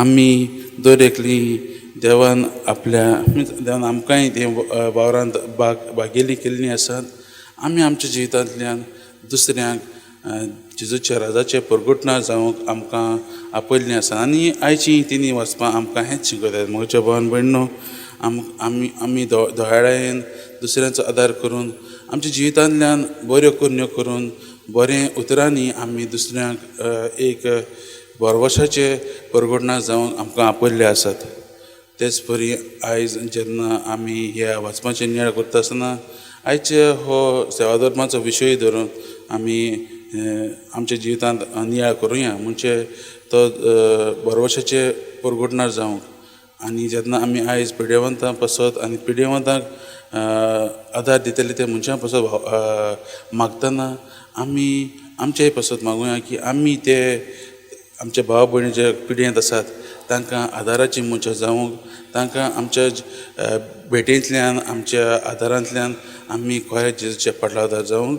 आमी दर एकली देवान आपल्या देवान आमकांय ते वावरांत बागेली केल्ली आसात. आमी आमच्या जिवितांतल्यान दुसऱ्यांक जेजूच्या राजाचे परगटणार जावंक आमकां आपयल्लीं आसा. आनी आयची तिनी वचपां आमकां हेंच शिकयतात. म्हज्या भावान भयणो, आमी दोळ्यान दुसऱ्यांचो आदार करून आमच्या जिवितांतल्यान बऱ्यो कुरण्यो करून बरें उतरांनी आमी दुसऱ्यांक एक बरवशाचे परगटणार जावंक आमकां आपयल्ले आसात. तेच परी आयज जेन्ना आमी ह्या वाचपाचें नियाळ करता आसतना आयचे हो सेवा धर्माचो विशय धरून आमी आमच्या जिवितांत नियाळ करुया. म्हणजे तो बरवशाचे परगटणार जावंक. आनी जेन्ना आमी आयज पिडेवंतां पासत आनी पिडेवंतांक आदार दितले ते मनशां पासत मागतना आमी आमचेय पासत मागुया की आमी ते आमच्या भावा भयणी जे पिडेंत आसात तांकां आदाराची मनशां जावंक, तांकां आमच्या भेटेंतल्यान आमच्या आदारांतल्यान आमी खंय जेजूचे फाटलादार जावंक